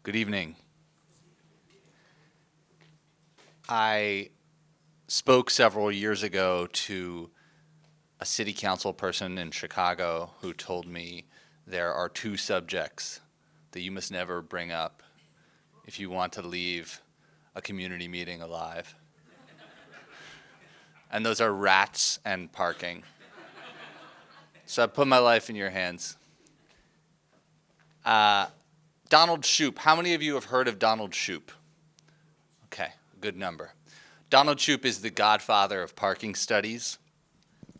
Good evening. I spoke several years ago to a city council person in Chicago who told me there are two subjects that you must never bring up if you want to leave a community meeting alive. And those are rats and parking. So I put my life in your hands. Donald Shoup. How many of you have heard of Donald Shoup? Okay, good number. Donald Shoup is the godfather of parking studies.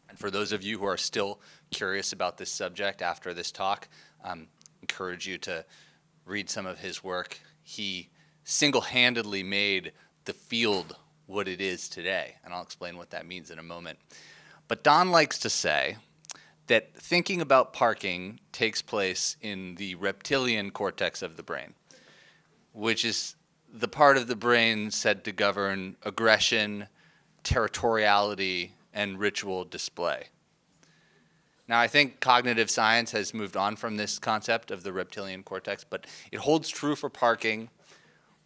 And for those of you who are still curious about this subject after this talk, I encourage you to read some of his work. He single-handedly made the field what it is today, and I'll explain what that means in a moment. But Don likes to say that thinking about parking takes place in the reptilian cortex of the brain, which is the part of the brain said to govern aggression, territoriality, and ritual display. Now, I think cognitive science has moved on from this concept of the reptilian cortex, but it holds true for parking.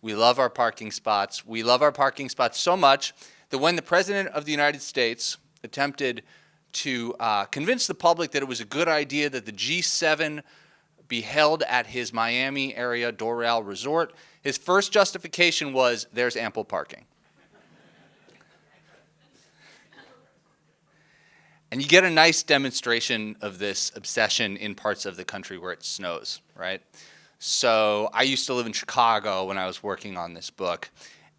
We love our parking spots. We love our parking spots so much that when the President of the United States attempted to convince the public that it was a good idea that the G7 be held at his Miami area Doral resort, his first justification was there's ample parking. And you get a nice demonstration of this obsession in parts of the country where it snows, right? So I used to live in Chicago when I was working on this book.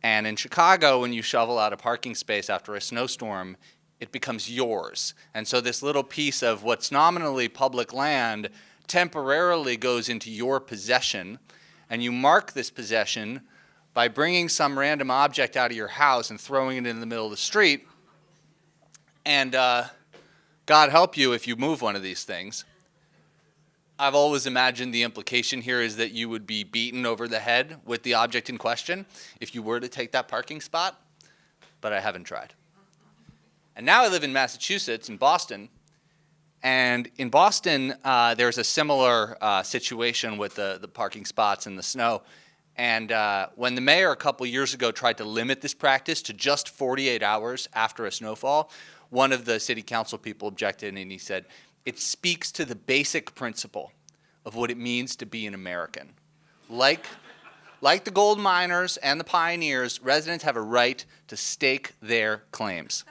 And in Chicago, when you shovel out a parking space after a snowstorm, it becomes yours. And so this little piece of what's nominally public land temporarily goes into your possession. And you mark this possession by bringing some random object out of your house and throwing it in the middle of the street. And God help you if you move one of these things. I've always imagined the implication here is that you would be beaten over the head with the object in question if you were to take that parking spot, but I haven't tried. And now I live in Massachusetts, in Boston, and in Boston there's a similar situation with the parking spots and the snow. And when the mayor a couple years ago tried to limit this practice to just 48 hours after a snowfall, one of the city council people objected, and he said, it speaks to the basic principle of what it means to be an American. Like the gold miners and the pioneers, residents have a right to stake their claims.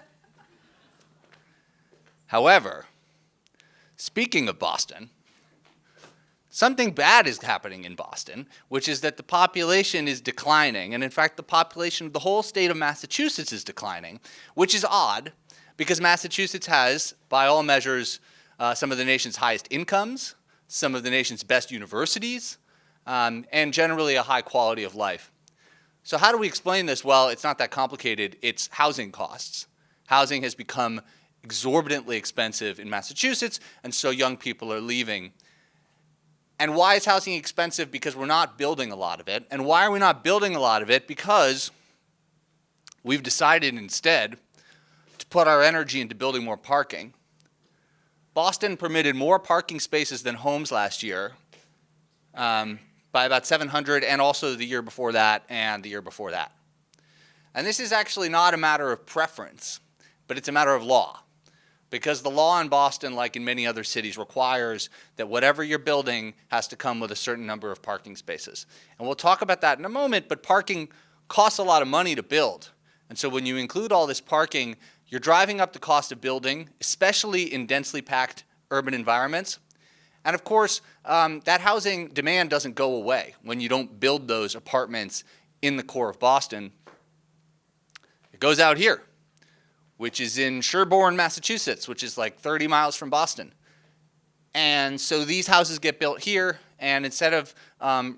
However, speaking of Boston, something bad is happening in Boston, which is that the population is declining. And in fact, the population of the whole state of Massachusetts is declining, which is odd because Massachusetts has, by all measures, some of the nation's highest incomes, some of the nation's best universities, and generally a high quality of life. So how do we explain this? Well, it's not that complicated. It's housing costs. Housing has become exorbitantly expensive in Massachusetts, and so young people are leaving. And why is housing expensive? Because we're not building a lot of it. And why are we not building a lot of it? Because we've decided instead to put our energy into building more parking. Boston permitted more parking spaces than homes last year, by about 700, and also the year before that and the year before that. And this is actually not a matter of preference, but it's a matter of law. Because the law in Boston, like in many other cities, requires that whatever you're building has to come with a certain number of parking spaces. And we'll talk about that in a moment, but parking costs a lot of money to build. And so when you include all this parking, you're driving up the cost of building, especially in densely packed urban environments. And of course, that housing demand doesn't go away when you don't build those apartments in the core of Boston. It goes out here, which is in Sherborne, Massachusetts, which is like 30 miles from Boston. And so these houses get built here, and instead of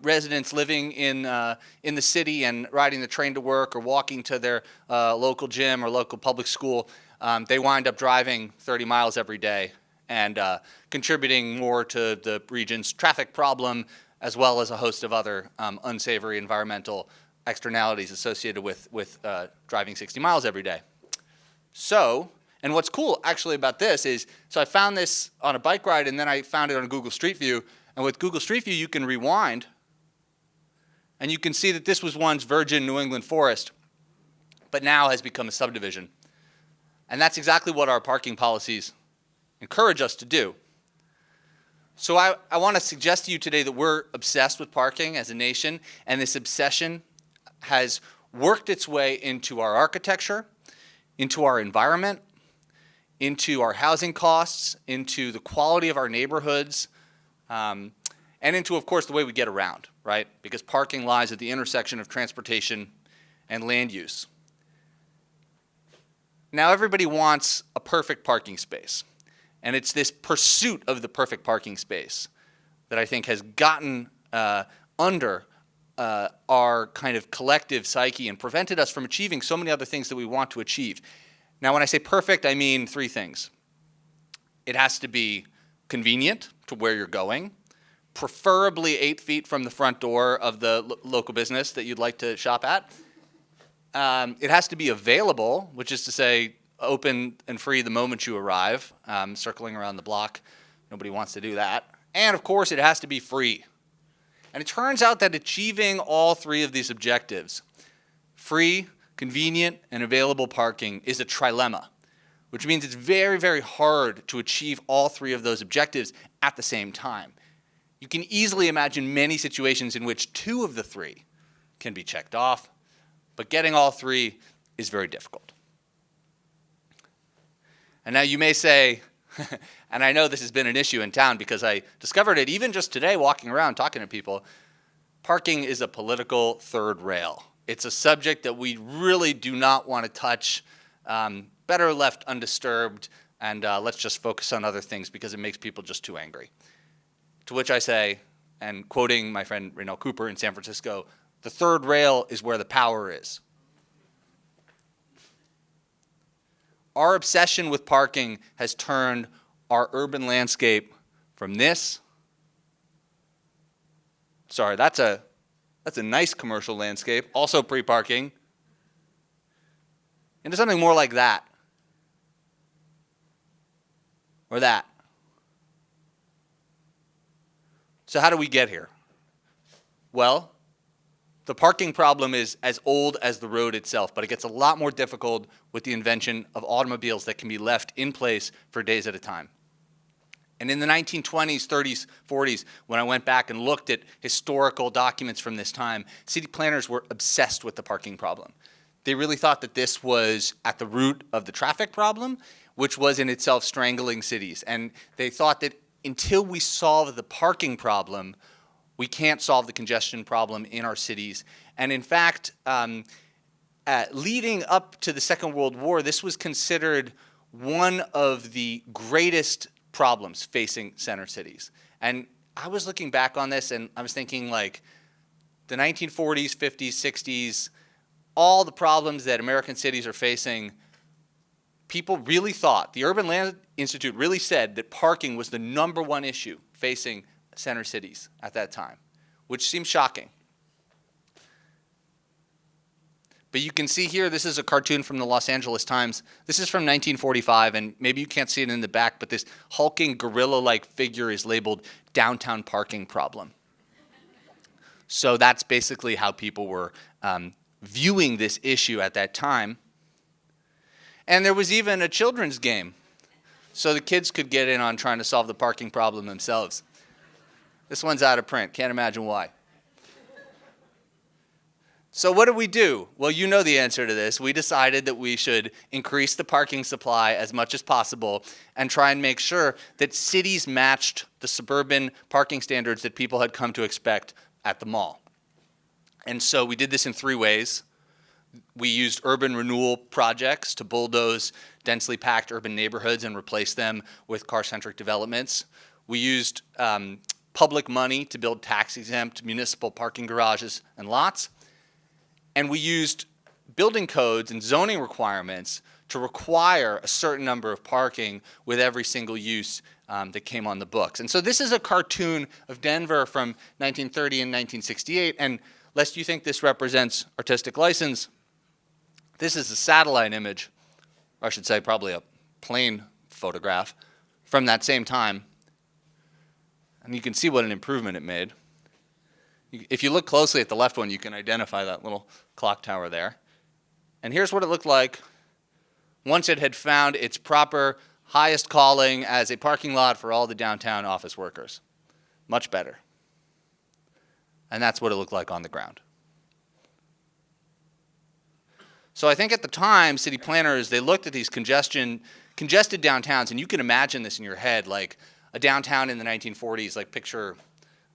residents living in the city and riding the train to work or walking to their local gym or local public school, they wind up driving 30 miles every day and contributing more to the region's traffic problem, as well as a host of other unsavory environmental externalities associated with driving 60 miles every day. So, and what's cool actually about this is, so I found this on a bike ride and then I found it on Google Street View. And with Google Street View, you can rewind And you can see that this was once virgin New England forest, but now has become a subdivision. And that's exactly what our parking policies encourage us to do. So I want to suggest to you today that we're obsessed with parking as a nation, and this obsession has worked its way into our architecture, into our environment, into our housing costs, into the quality of our neighborhoods, and into, of course, the way we get around, right? Because parking lies at the intersection of transportation and land use. Now, everybody wants a perfect parking space. And it's this pursuit of the perfect parking space that I think has gotten under our kind of collective psyche and prevented us from achieving so many other things that we want to achieve. Now, when I say perfect, I mean three things. It has to be convenient to where you're going, preferably 8 feet from the front door of the local business that you'd like to shop at. It has to be available, which is to say, open and free the moment you arrive, circling around the block. Nobody wants to do that. And of course, it has to be free. And it turns out that achieving all three of these objectives, free, convenient, and available parking, is a trilemma, which means it's very, very hard to achieve all three of those objectives at the same time. You can easily imagine many situations in which 2 of the 3 can be checked off, but getting all 3 is very difficult. And now you may say, and I know this has been an issue in town because I discovered it even just today walking around talking to people, parking is a political third rail. It's a subject that we really do not want to touch, better left undisturbed, and let's just focus on other things because it makes people just too angry. To which I say, and quoting my friend Raynell Cooper in San Francisco, the third rail is where the power is. Our obsession with parking has turned our urban landscape from this. Sorry, that's a nice commercial landscape, also pre-parking, into something more like that. Or that. So how do we get here? Well, the parking problem is as old as the road itself, but it gets a lot more difficult with the invention of automobiles that can be left in place for days at a time. And in the 1920s, 30s, 40s, when I went back and looked at historical documents from this time, city planners were obsessed with the parking problem. They really thought that this was at the root of the traffic problem, which was in itself strangling cities. And they thought that until we solve the parking problem, we can't solve the congestion problem in our cities. And in fact, leading up to the Second World War, this was considered one of the greatest problems facing center cities. And I was looking back on this and I was thinking, like, the 1940s, 50s, 60s, all the problems that American cities are facing, people really thought, the Urban Land Institute really said that parking was the #1 issue facing center cities at that time, which seems shocking. But you can see here, this is a cartoon from the Los Angeles Times. This is from 1945, and maybe you can't see it in the back, but this hulking gorilla-like figure is labeled downtown parking problem. So that's basically how people were viewing this issue at that time. And there was even a children's game, so the kids could get in on trying to solve the parking problem themselves. This one's out of print. Can't imagine why. So what did we do? Well, you know the answer to this. We decided that we should increase the parking supply as much as possible and try and make sure that cities matched the suburban parking standards that people had come to expect at the mall. And so we did this in 3 ways. We used urban renewal projects to bulldoze densely packed urban neighborhoods and replace them with car-centric developments. We used public money to build tax-exempt municipal parking garages and lots. And we used building codes and zoning requirements to require a certain number of parking with every single use that came on the books. And so this is a cartoon of Denver from 1930 and 1968. And lest you think this represents artistic license, this is a satellite image, or I should say probably a plane photograph from that same time. And you can see what an improvement it made. If you look closely at the left one, you can identify that little clock tower there. And here's what it looked like once it had found its proper highest calling as a parking lot for all the downtown office workers. Much better. And that's what it looked like on the ground. So I think at the time, city planners, they looked at these congested downtowns, and you can imagine this in your head, like a downtown in the 1940s, like picture,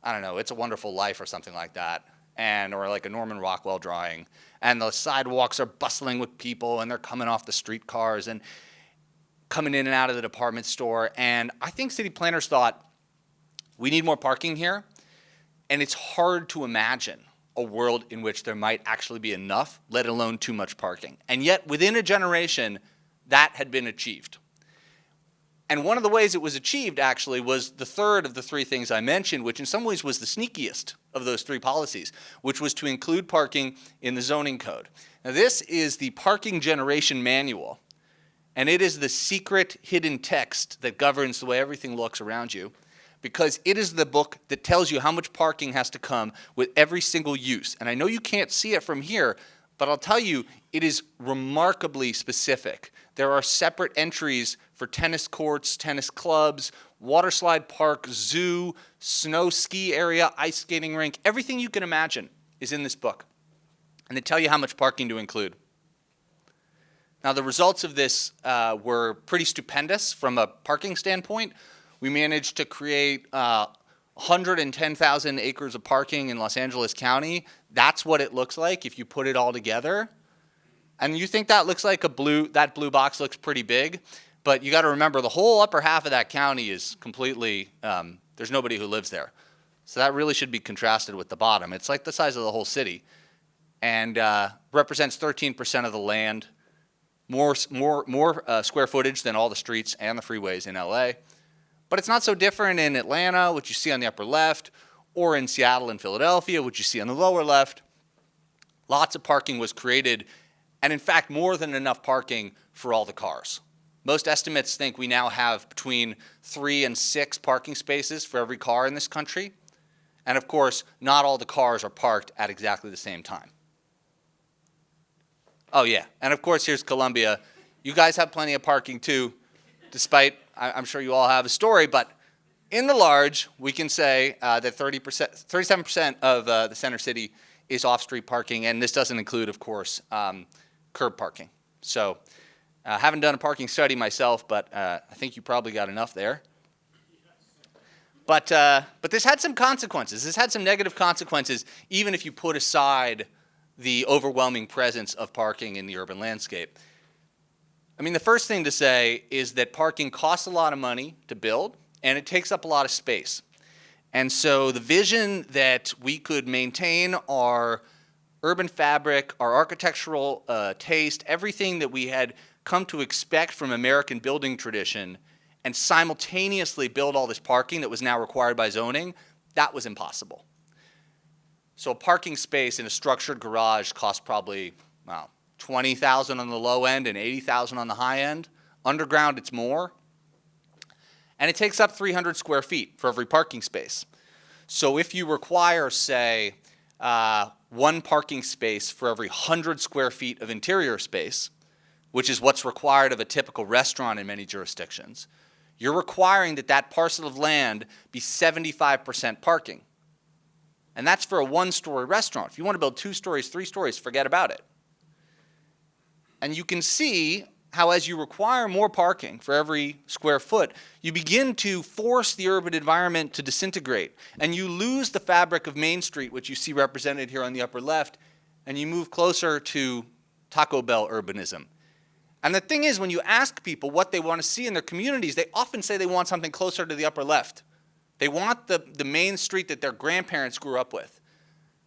I don't know, It's a Wonderful Life or something like that, or like a Norman Rockwell drawing, and the sidewalks are bustling with people, and they're coming off the streetcars and coming in and out of the department store. And I think city planners thought, we need more parking here, and it's hard to imagine a world in which there might actually be enough, let alone too much parking. And yet, within a generation, that had been achieved. And one of the ways it was achieved, actually, was the third of the three things I mentioned, which in some ways was the sneakiest of those three policies, which was to include parking in the zoning code. Now, this is the Parking Generation Manual, and it is the secret hidden text that governs the way everything looks around you, because it is the book that tells you how much parking has to come with every single use. And I know you can't see it from here, but I'll tell you, it is remarkably specific. There are separate entries for tennis courts, tennis clubs, water slide park, zoo, snow ski area, ice skating rink. Everything you can imagine is in this book. And they tell you how much parking to include. Now, the results of this were pretty stupendous from a parking standpoint. We managed to create 110,000 acres of parking in Los Angeles County. That's what it looks like if you put it all together. And you think that looks like that blue box looks pretty big, but you got to remember the whole upper half of that county is completely, there's nobody who lives there. So that really should be contrasted with the bottom. It's like the size of the whole city, and represents 13% of the land, more square footage than all the streets and the freeways in LA. But it's not so different in Atlanta, which you see on the upper left, or in Seattle and Philadelphia, which you see on the lower left. Lots of parking was created, and in fact, more than enough parking for all the cars. Most estimates think we now have between 3 and 6 parking spaces for every car in this country. And of course, not all the cars are parked at exactly the same time. Oh yeah, and of course, here's Columbia. You guys have plenty of parking too, despite, I'm sure you all have a story, but in the large, we can say that 37% of the center city is off-street parking, and this doesn't include, of course, curb parking. So I haven't done a parking study myself, but I think you probably got enough there. But this had some consequences. This had some negative consequences, even if you put aside the overwhelming presence of parking in the urban landscape. I mean, the first thing to say is that parking costs a lot of money to build, and it takes up a lot of space. And so the vision that we could maintain our urban fabric, our architectural taste, everything that we had come to expect from American building tradition, and simultaneously build all this parking that was now required by zoning, that was impossible. So a parking space in a structured garage costs probably, well, $20,000 on the low end and $80,000 on the high end. Underground, it's more. And it takes up 300 square feet for every parking space. So if you require, say, one parking space for every 100 square feet of interior space, which is what's required of a typical restaurant in many jurisdictions, you're requiring that that parcel of land be 75% parking. And that's for a one-story restaurant. If you want to build 2 stories, 3 stories, forget about it. And you can see how as you require more parking for every square foot, you begin to force the urban environment to disintegrate. And you lose the fabric of Main Street, which you see represented here on the upper left, and you move closer to Taco Bell urbanism. And the thing is, when you ask people what they want to see in their communities, they often say they want something closer to the upper left. They want the Main Street that their grandparents grew up with.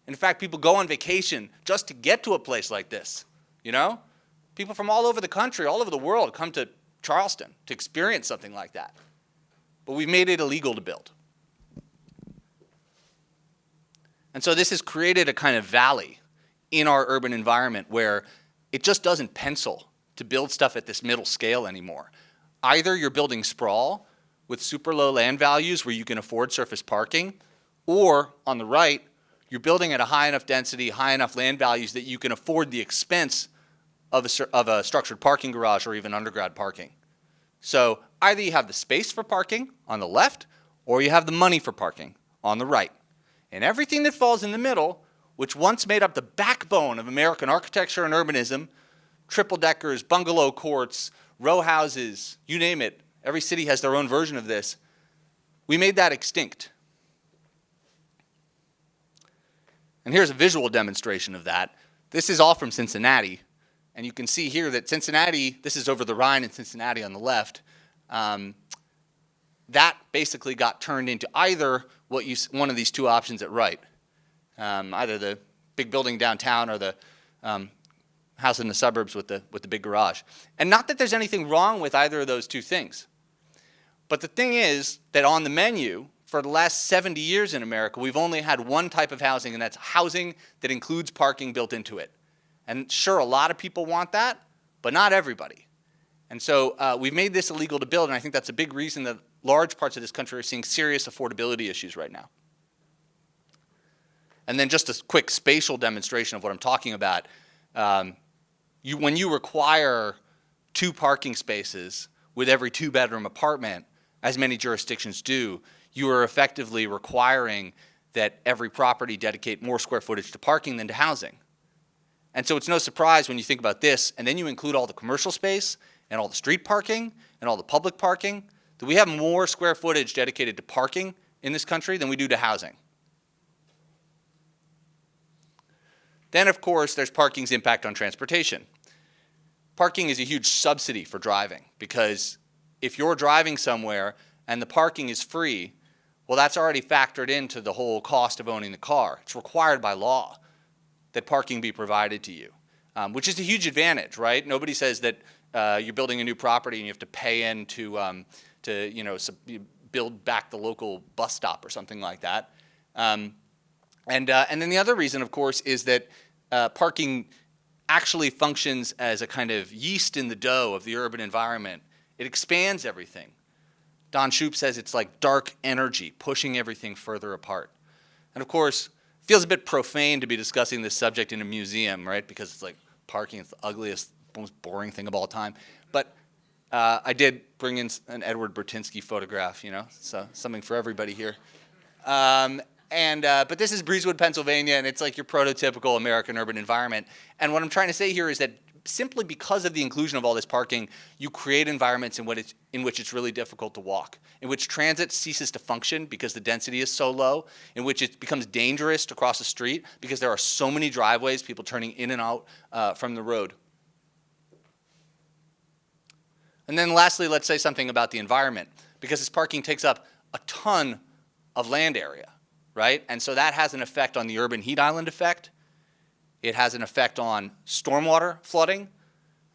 In fact, people go on vacation just to get to a place like this, you know? People from all over the country, all over the world come to Charleston to experience something like that. But we've made it illegal to build. And so this has created a kind of valley in our urban environment where it just doesn't pencil to build stuff at this middle scale anymore. Either you're building sprawl with super low land values where you can afford surface parking, or on the right, you're building at a high enough density, high enough land values that you can afford the expense of a structured parking garage or even underground parking. So either you have the space for parking on the left, or you have the money for parking on the right. And everything that falls in the middle, which once made up the backbone of American architecture and urbanism, triple-deckers, bungalow courts, row houses, you name it, every city has their own version of this, we made that extinct. And here's a visual demonstration of that. This is all from Cincinnati. And you can see here that Cincinnati, this is over the Rhine in Cincinnati on the left, that basically got turned into either one of these two options at right. Either the big building downtown or the house in the suburbs with the big garage. And not that there's anything wrong with either of those two things. But the thing is that on the menu, for the last 70 years in America, we've only had one type of housing, and that's housing that includes parking built into it. And sure, a lot of people want that, but not everybody. And so we've made this illegal to build, and I think that's a big reason that large parts of this country are seeing serious affordability issues right now. And then just a quick spatial demonstration of what I'm talking about. When you require 2 parking spaces with every 2-bedroom apartment, as many jurisdictions do, you are effectively requiring that every property dedicate more square footage to parking than to housing. And so it's no surprise when you think about this, and then you include all the commercial space and all the street parking and all the public parking, that we have more square footage dedicated to parking in this country than we do to housing. Then, of course, there's parking's impact on transportation. Parking is a huge subsidy for driving, because if you're driving somewhere and the parking is free, well, that's already factored into the whole cost of owning the car. It's required by law that parking be provided to you, which is a huge advantage, right? Nobody says that you're building a new property and you have to pay in to build back the local bus stop or something like that. And then the other reason, of course, is that parking actually functions as a kind of yeast in the dough of the urban environment. It expands everything. Don Shoup says it's like dark energy, pushing everything further apart. And of course, it feels a bit profane to be discussing this subject in a museum, right? Because it's like parking is the ugliest, most boring thing of all time. But I did bring in an Edward Bertinsky photograph, so something for everybody here. But this is Breezewood, Pennsylvania, and it's like your prototypical American urban environment. And what I'm trying to say here is that simply because of the inclusion of all this parking, you create environments in which it's really difficult to walk, in which transit ceases to function because the density is so low, in which it becomes dangerous to cross the street because there are so many driveways, people turning in and out from the road. And then lastly, let's say something about the environment, because this parking takes up a ton of land area, right? And so that has an effect on the urban heat island effect. It has an effect on stormwater flooding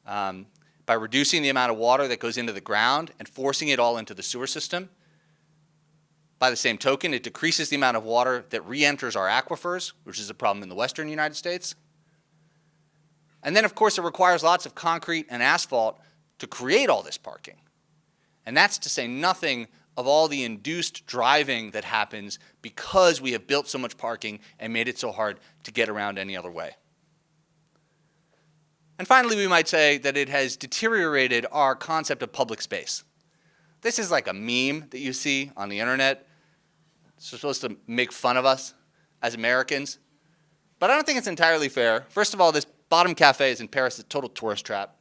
by reducing the amount of water that goes into the ground and forcing it all into the sewer system. By the same token, it decreases the amount of water that re-enters our aquifers, which is a problem in the western United States. And then, of course, it requires lots of concrete and asphalt to create all this parking. And that's to say nothing of all the induced driving that happens because we have built so much parking and made it so hard to get around any other way. And finally, we might say that it has deteriorated our concept of public space. This is like a meme that you see on the internet. It's supposed to make fun of us as Americans. But I don't think it's entirely fair. First of all, this Bottom Cafe is in Paris, a total tourist trap.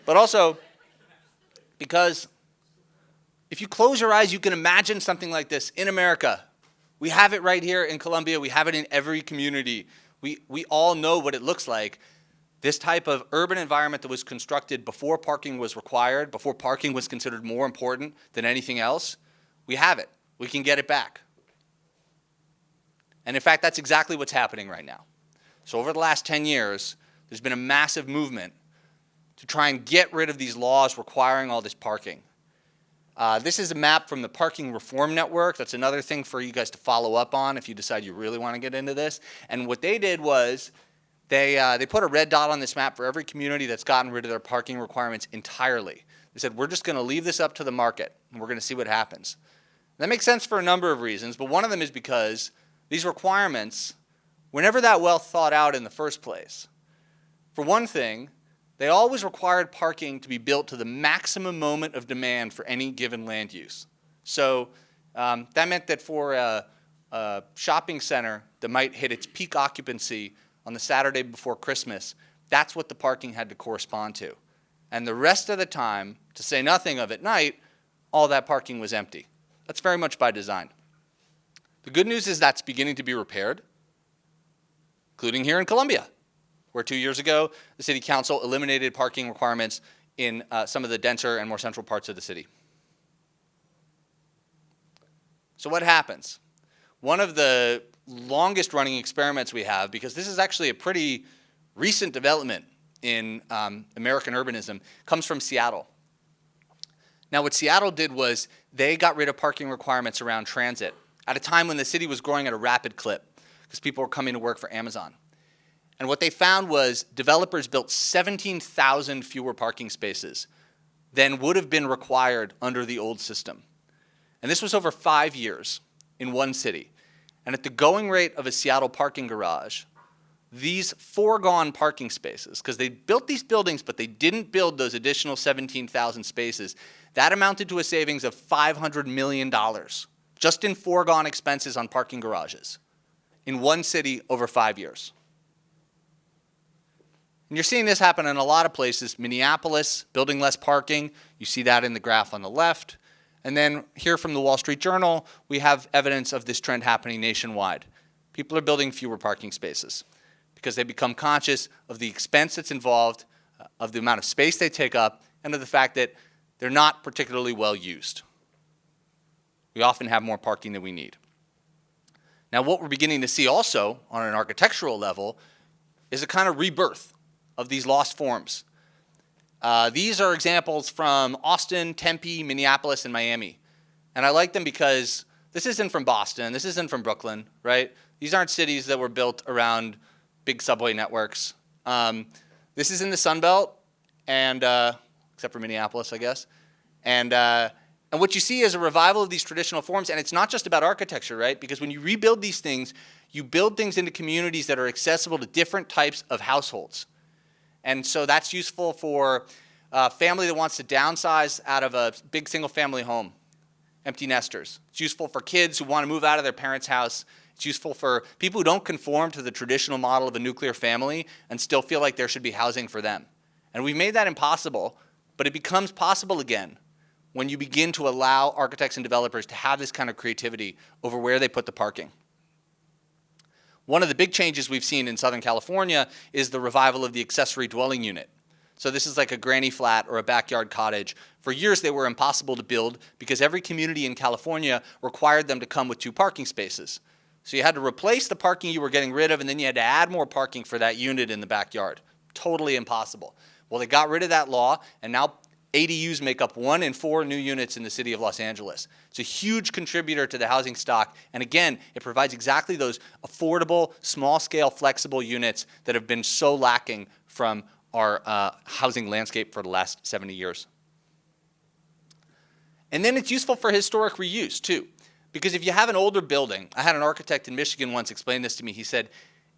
But also, because if you close your eyes, you can imagine something like this in America. We have it right here in Columbia. We have it in every community. We all know what it looks like. This type of urban environment that was constructed before parking was required, before parking was considered more important than anything else, we have it. We can get it back. And in fact, that's exactly what's happening right now. So over the last 10 years, there's been a massive movement to try and get rid of these laws requiring all this parking. This is a map from the Parking Reform Network. That's another thing for you guys to follow up on if you decide you really want to get into this. And what they did was they put a red dot on this map for every community that's gotten rid of their parking requirements entirely. They said, we're just going to leave this up to the market, and we're going to see what happens. That makes sense for a number of reasons, but one of them is because these requirements were never that well thought out in the first place. For one thing, they always required parking to be built to the maximum moment of demand for any given land use. So that meant that for a shopping center that might hit its peak occupancy on the Saturday before Christmas, that's what the parking had to correspond to. And the rest of the time, to say nothing of at night, all that parking was empty. That's very much by design. The good news is that's beginning to be repaired, including here in Columbia, where 2 years ago, the city council eliminated parking requirements in some of the denser and more central parts of the city. So what happens? One of the longest running experiments we have, because this is actually a pretty recent development in American urbanism, comes from Seattle. Now what Seattle did was they got rid of parking requirements around transit at a time when the city was growing at a rapid clip because people were coming to work for Amazon. And what they found was developers built 17,000 fewer parking spaces than would have been required under the old system. And this was over 5 years in one city. And at the going rate of a Seattle parking garage, these foregone parking spaces, because they built these buildings but they didn't build those additional 17,000 spaces, that amounted to a savings of $500 million just in foregone expenses on parking garages in one city over 5 years. And you're seeing this happen in a lot of places. Minneapolis, building less parking. You see that in the graph on the left. And then here from the Wall Street Journal, we have evidence of this trend happening nationwide. People are building fewer parking spaces because they become conscious of the expense that's involved, of the amount of space they take up, and of the fact that they're not particularly well used. We often have more parking than we need. Now, what we're beginning to see also on an architectural level is a kind of rebirth of these lost forms. These are examples from Austin, Tempe, Minneapolis, and Miami. And I like them because this isn't from Boston, this isn't from Brooklyn, right? These aren't cities that were built around big subway networks. This is in the Sun Belt, and except for Minneapolis, I guess. And what you see is a revival of these traditional forms, and it's not just about architecture, right? Because when you rebuild these things, you build things into communities that are accessible to different types of households. And so that's useful for a family that wants to downsize out of a big single-family home, empty nesters. It's useful for kids who want to move out of their parents' house. It's useful for people who don't conform to the traditional model of a nuclear family and still feel like there should be housing for them. And we've made that impossible, but it becomes possible again when you begin to allow architects and developers to have this kind of creativity over where they put the parking. One of the big changes we've seen in Southern California is the revival of the accessory dwelling unit. So this is like a granny flat or a backyard cottage. For years they were impossible to build because every community in California required them to come with 2 parking spaces. So you had to replace the parking you were getting rid of, and then you had to add more parking for that unit in the backyard. Totally impossible. Well, they got rid of that law, and now ADUs make up 1 in 4 new units in the city of Los Angeles. It's a huge contributor to the housing stock. And again, it provides exactly those affordable, small-scale, flexible units that have been so lacking from our housing landscape for the last 70 years. And then it's useful for historic reuse, too. Because if you have an older building, I had an architect in Michigan once explain this to me. He said,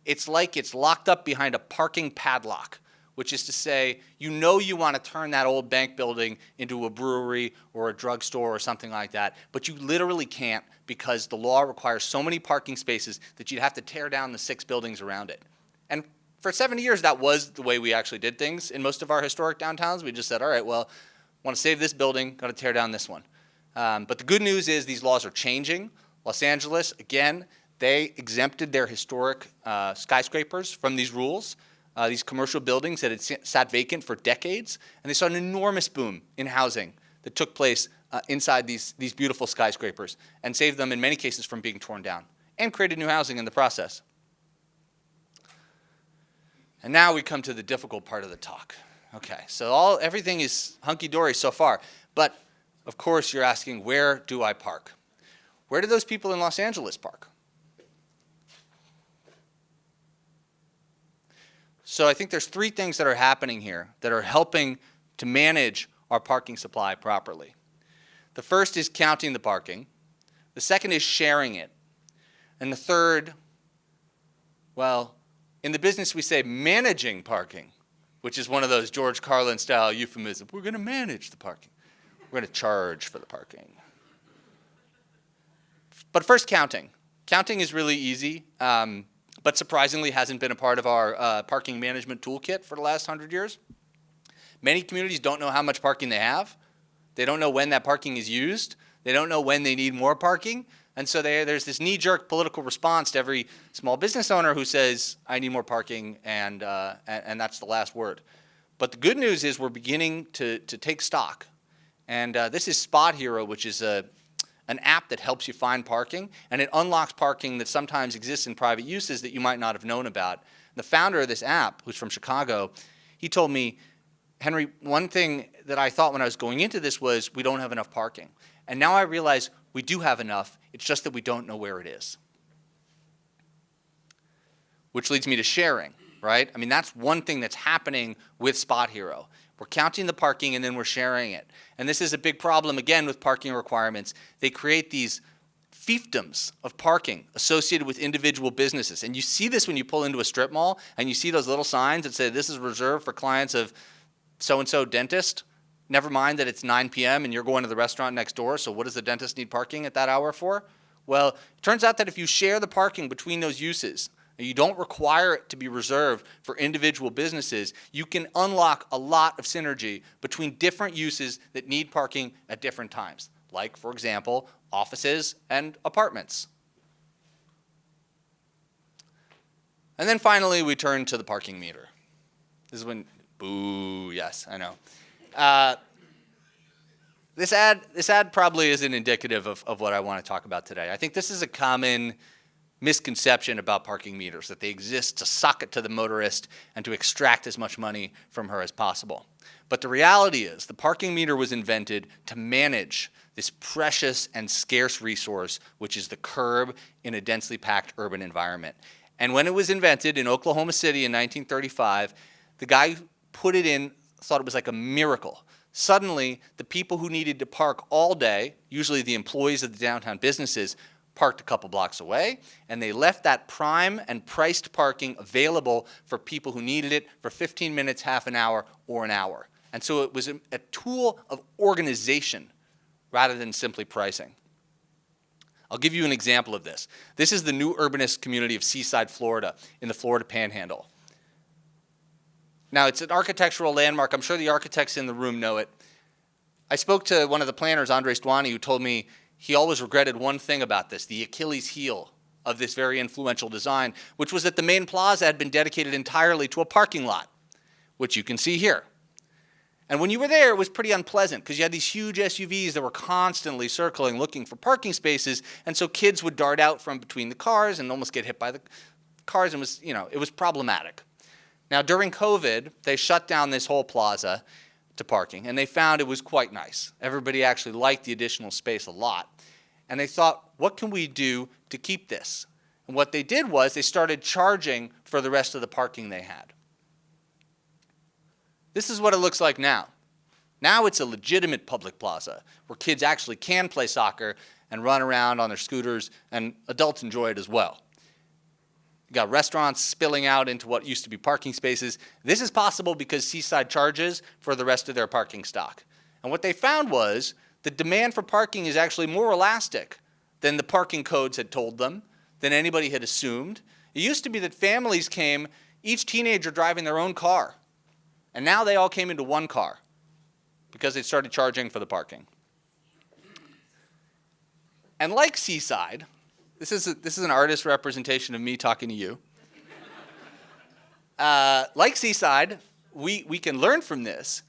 it's like it's locked up behind a parking padlock, which is to say, you know you want to turn that old bank building into a brewery or a drugstore or something like that, but you literally can't because the law requires so many parking spaces that you'd have to tear down the 6 buildings around it. And for 70 years, that was the way we actually did things in most of our historic downtowns. We just said, all right, well, want to save this building, got to tear down this one. But the good news is these laws are changing. Los Angeles, again, they exempted their historic skyscrapers from these rules. These commercial buildings that had sat vacant for decades, and they saw an enormous boom in housing that took place inside these beautiful skyscrapers and saved them in many cases from being torn down and created new housing in the process. And now we come to the difficult part of the talk. Okay, so everything is hunky-dory so far, but of course you're asking, where do I park? Where do those people in Los Angeles park? So I think there's 3 things that are happening here that are helping to manage our parking supply properly. The first is counting the parking. The second is sharing it. And the third, well, in the business we say managing parking, which is one of those George Carlin style euphemisms. We're going to manage the parking. We're going to charge for the parking. But first, counting. Counting is really easy, but surprisingly hasn't been a part of our parking management toolkit for the last 100 years. Many communities don't know how much parking they have. They don't know when that parking is used. They don't know when they need more parking. And so there's this knee-jerk political response to every small business owner who says, I need more parking, and that's the last word. But the good news is we're beginning to take stock. And this is Spot Hero, which is an app that helps you find parking, and it unlocks parking that sometimes exists in private uses that you might not have known about. The founder of this app, who's from Chicago, he told me, Henry, one thing that I thought when I was going into this was we don't have enough parking. And now I realize we do have enough, it's just that we don't know where it is. Which leads me to sharing, right? I mean, that's one thing that's happening with Spot Hero. We're counting the parking and then we're sharing it. And this is a big problem, again, with parking requirements. They create these fiefdoms of parking associated with individual businesses. And you see this when you pull into a strip mall and you see those little signs that say this is reserved for clients of so-and-so dentist. Never mind that it's 9 p.m. and you're going to the restaurant next door, so what does the dentist need parking at that hour for? Well, it turns out that if you share the parking between those uses, and you don't require it to be reserved for individual businesses, you can unlock a lot of synergy between different uses that need parking at different times, like, for example, offices and apartments. And then finally, we turn to the parking meter. This is when, boo, yes, I know. This ad probably isn't indicative of what I want to talk about today. I think this is a common misconception about parking meters, that they exist to suck it to the motorist and to extract as much money from her as possible. But the reality is the parking meter was invented to manage this precious and scarce resource, which is the curb in a densely packed urban environment. And when it was invented in Oklahoma City in 1935, the guy who put it in thought it was like a miracle. Suddenly, the people who needed to park all day, usually the employees of the downtown businesses, parked a couple blocks away, and they left that prime and priced parking available for people who needed it for 15 minutes, half an hour, or an hour. And so it was a tool of organization rather than simply pricing. I'll give you an example of this. This is the new urbanist community of Seaside, Florida, in the Florida Panhandle. Now, it's an architectural landmark. I'm sure the architects in the room know it. I spoke to one of the planners, Andres Duani, who told me he always regretted one thing about this, the Achilles heel of this very influential design, which was that the main plaza had been dedicated entirely to a parking lot, which you can see here. And when you were there, it was pretty unpleasant because you had these huge SUVs that were constantly circling looking for parking spaces, and so kids would dart out from between the cars and almost get hit by the cars, and it was problematic. Now, during COVID, they shut down this whole plaza to parking, and they found it was quite nice. Everybody actually liked the additional space a lot. And they thought, what can we do to keep this? And what they did was they started charging for the rest of the parking they had. This is what it looks like now. Now it's a legitimate public plaza where kids actually can play soccer and run around on their scooters, and adults enjoy it as well. You got restaurants spilling out into what used to be parking spaces. This is possible because Seaside charges for the rest of their parking stock. And what they found was the demand for parking is actually more elastic than the parking codes had told them, than anybody had assumed. It used to be that families came, each teenager driving their own car. And now they all came into one car because they started charging for the parking. And like Seaside, this is an artist representation of me talking to you. Like Seaside, we can learn from this,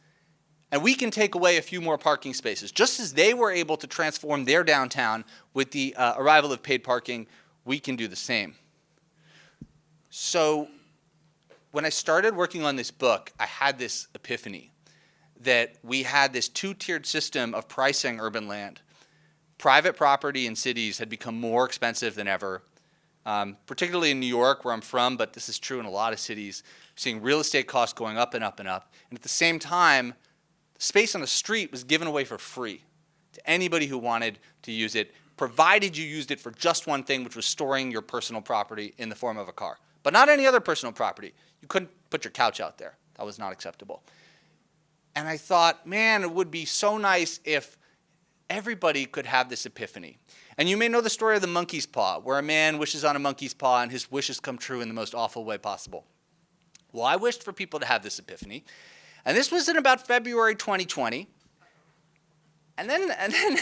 and we can take away a few more parking spaces. Just as they were able to transform their downtown with the arrival of paid parking, we can do the same. So when I started working on this book, I had this epiphany that we had this two-tiered system of pricing urban land. Private property in cities had become more expensive than ever, particularly in New York, where I'm from, but this is true in a lot of cities. We're seeing real estate costs going up and up and up. And at the same time, space on the street was given away for free to anybody who wanted to use it, provided you used it for just one thing, which was storing your personal property in the form of a car. But not any other personal property. You couldn't put your couch out there. That was not acceptable. And I thought, man, it would be so nice if everybody could have this epiphany. And you may know the story of the monkey's paw, where a man wishes on a monkey's paw and his wishes come true in the most awful way possible. Well, I wished for people to have this epiphany. And this was in about February 2020. And then,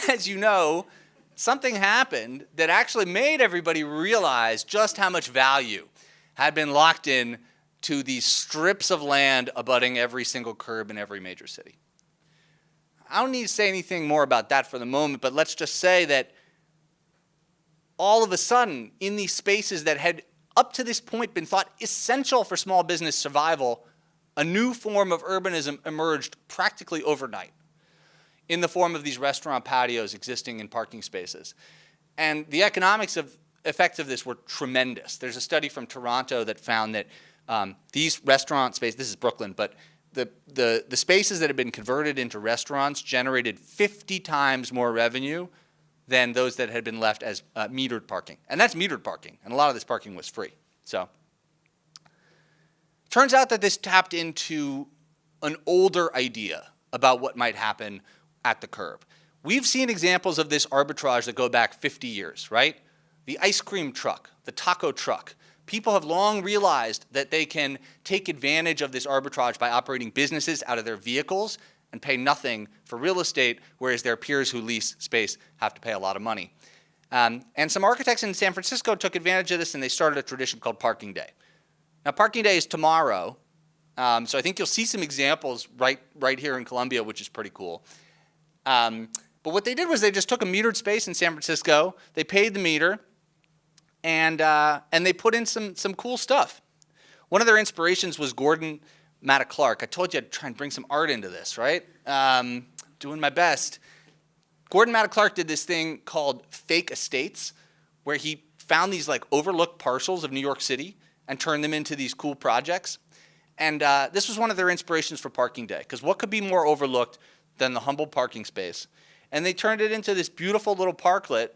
as you know, something happened that actually made everybody realize just how much value had been locked in to these strips of land abutting every single curb in every major city. I don't need to say anything more about that for the moment, but let's just say that all of a sudden, in these spaces that had up to this point been thought essential for small business survival, a new form of urbanism emerged practically overnight in the form of these restaurant patios existing in parking spaces. And the economics of effects of this were tremendous. There's a study from Toronto that found that these restaurant spaces, this is Brooklyn, but the spaces that had been converted into restaurants generated 50 times more revenue than those that had been left as metered parking. And that's metered parking, and a lot of this parking was free. So turns out that this tapped into an older idea about what might happen at the curb. We've seen examples of this arbitrage that go back 50 years, right? The ice cream truck, the taco truck. People have long realized that they can take advantage of this arbitrage by operating businesses out of their vehicles and pay nothing for real estate, whereas their peers who lease space have to pay a lot of money. And some architects in San Francisco took advantage of this, and they started a tradition called Parking Day. Now, Parking Day is tomorrow, so I think you'll see some examples right here in Columbia, which is pretty cool. But what they did was they just took a metered space in San Francisco, they paid the meter, and they put in some cool stuff. One of their inspirations was Gordon Matta Clark. I told you I'd try and bring some art into this, right? Doing my best. Gordon Matta Clark did this thing called fake estates, where he found these like overlooked parcels of New York City and turned them into these cool projects. And this was one of their inspirations for Parking Day, because what could be more overlooked than the humble parking space? And they turned it into this beautiful little parklet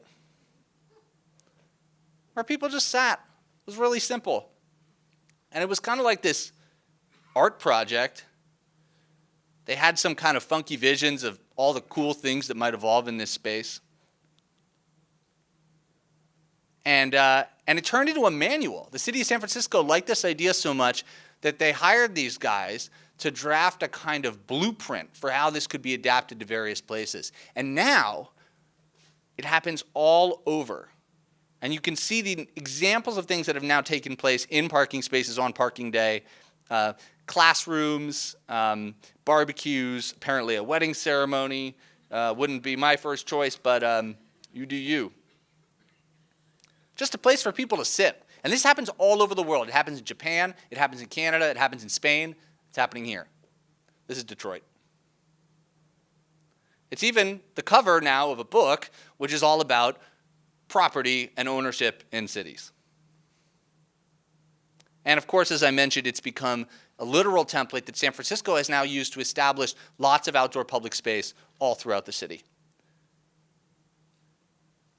where people just sat. It was really simple. And it was kind of like this art project. They had some kind of funky visions of all the cool things that might evolve in this space. And it turned into a manual. The city of San Francisco liked this idea so much that they hired these guys to draft a kind of blueprint for how this could be adapted to various places. And now it happens all over. And you can see the examples of things that have now taken place in parking spaces on Parking Day. Classrooms, barbecues, apparently a wedding ceremony. Wouldn't be my first choice, but you do you. Just a place for people to sit. And this happens all over the world. It happens in Japan, it happens in Canada, it happens in Spain. It's happening here. This is Detroit. It's even the cover now of a book which is all about property and ownership in cities. And of course, as I mentioned, it's become a literal template that San Francisco has now used to establish lots of outdoor public space all throughout the city.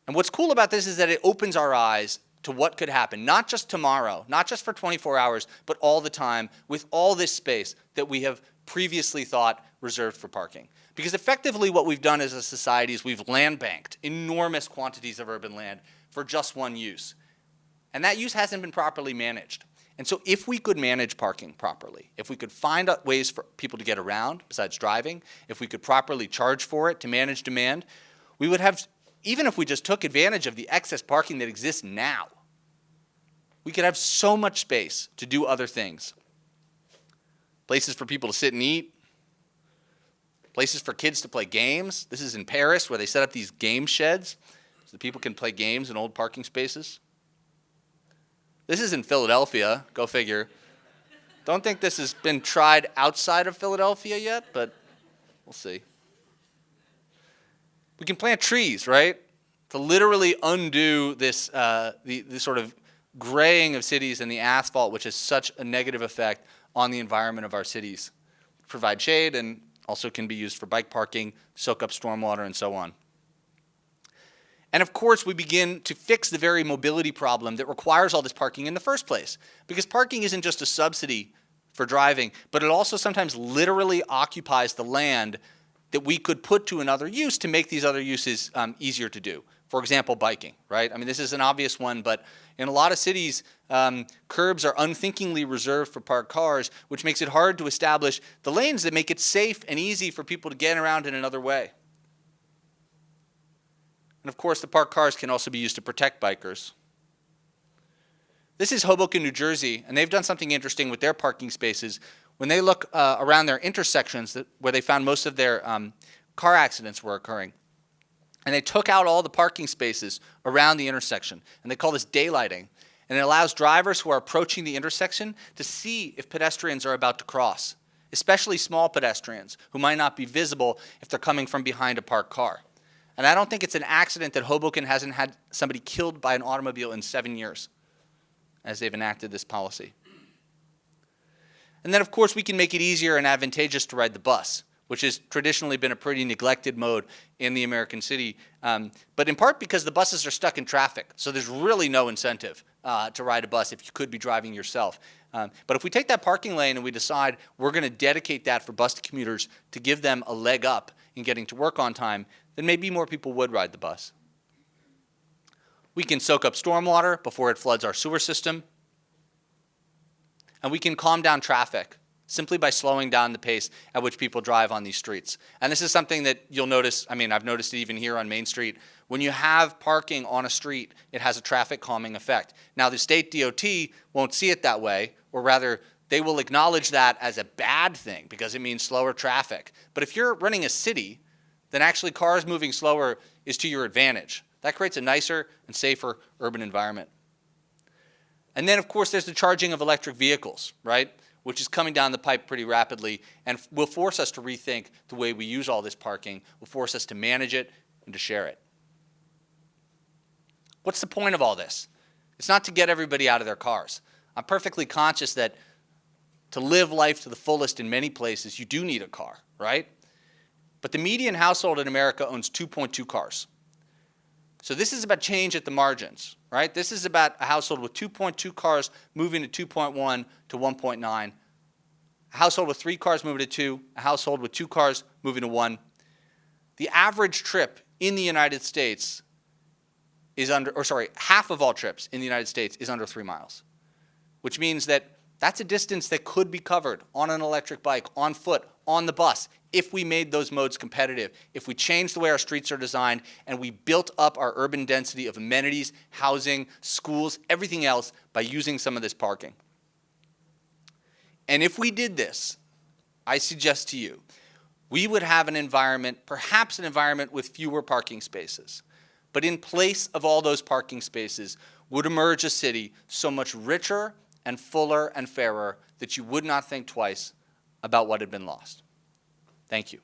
And what's cool about this is that it opens our eyes to what could happen, not just tomorrow, not just for 24 hours, but all the time with all this space that we have previously thought reserved for parking. Because effectively what we've done as a society is we've land banked enormous quantities of urban land for just one use. And that use hasn't been properly managed. And so if we could manage parking properly, if we could find out ways for people to get around besides driving, if we could properly charge for it to manage demand, we would have, even if we just took advantage of the excess parking that exists now, we could have so much space to do other things. Places for people to sit and eat, places for kids to play games. This is in Paris where they set up these game sheds so that people can play games in old parking spaces. This is in Philadelphia, go figure. Don't think this has been tried outside of Philadelphia yet, but we'll see. We can plant trees, right? To literally undo this the sort of graying of cities and the asphalt, which has such a negative effect on the environment of our cities. Provide shade and also can be used for bike parking, soak up stormwater, and so on. And of course, we begin to fix the very mobility problem that requires all this parking in the first place. Because parking isn't just a subsidy for driving, but it also sometimes literally occupies the land that we could put to another use to make these other uses easier to do. For example, biking, right? I mean, this is an obvious one, but in a lot of cities, curbs are unthinkingly reserved for parked cars, which makes it hard to establish the lanes that make it safe and easy for people to get around in another way. And of course, the parked cars can also be used to protect bikers. This is Hoboken, New Jersey, and they've done something interesting with their parking spaces. When they look around their intersections where they found most of their car accidents were occurring, and they took out all the parking spaces around the intersection, and they call this daylighting. And it allows drivers who are approaching the intersection to see if pedestrians are about to cross, especially small pedestrians who might not be visible if they're coming from behind a parked car. And I don't think it's an accident that Hoboken hasn't had somebody killed by an automobile in 7 years as they've enacted this policy. And then, of course, we can make it easier and advantageous to ride the bus, which has traditionally been a pretty neglected mode in the American city, but in part because the buses are stuck in traffic. So there's really no incentive to ride a bus if you could be driving yourself. But if we take that parking lane and we decide we're going to dedicate that for bus commuters to give them a leg up in getting to work on time, then maybe more people would ride the bus. We can soak up stormwater before it floods our sewer system. And we can calm down traffic simply by slowing down the pace at which people drive on these streets. And this is something that you'll notice, I mean, I've noticed it even here on Main Street. When you have parking on a street, it has a traffic calming effect. Now, the state DOT won't see it that way, or rather, they will acknowledge that as a bad thing because it means slower traffic. But if you're running a city, then actually cars moving slower is to your advantage. That creates a nicer and safer urban environment. And then, of course, there's the charging of electric vehicles, right? Which is coming down the pipe pretty rapidly and will force us to rethink the way we use all this parking, will force us to manage it and to share it. What's the point of all this? It's not to get everybody out of their cars. I'm perfectly conscious that to live life to the fullest in many places, you do need a car, right? But the median household in America owns 2.2 cars. So this is about change at the margins, right? This is about a household with 2.2 cars moving to 2.1 to 1.9. A household with 3 cars moving to 2. A household with 2 cars moving to 1. The average trip in the United States is half of all trips in the United States is under 3 miles, which means that that's a distance that could be covered on an electric bike, on foot, on the bus, if we made those modes competitive, if we changed the way our streets are designed, and we built up our urban density of amenities, housing, schools, everything else by using some of this parking. And if we did this, I suggest to you, we would have an environment, perhaps an environment with fewer parking spaces. But in place of all those parking spaces would emerge a city so much richer and fuller and fairer that you would not think twice about what had been lost. Thank you.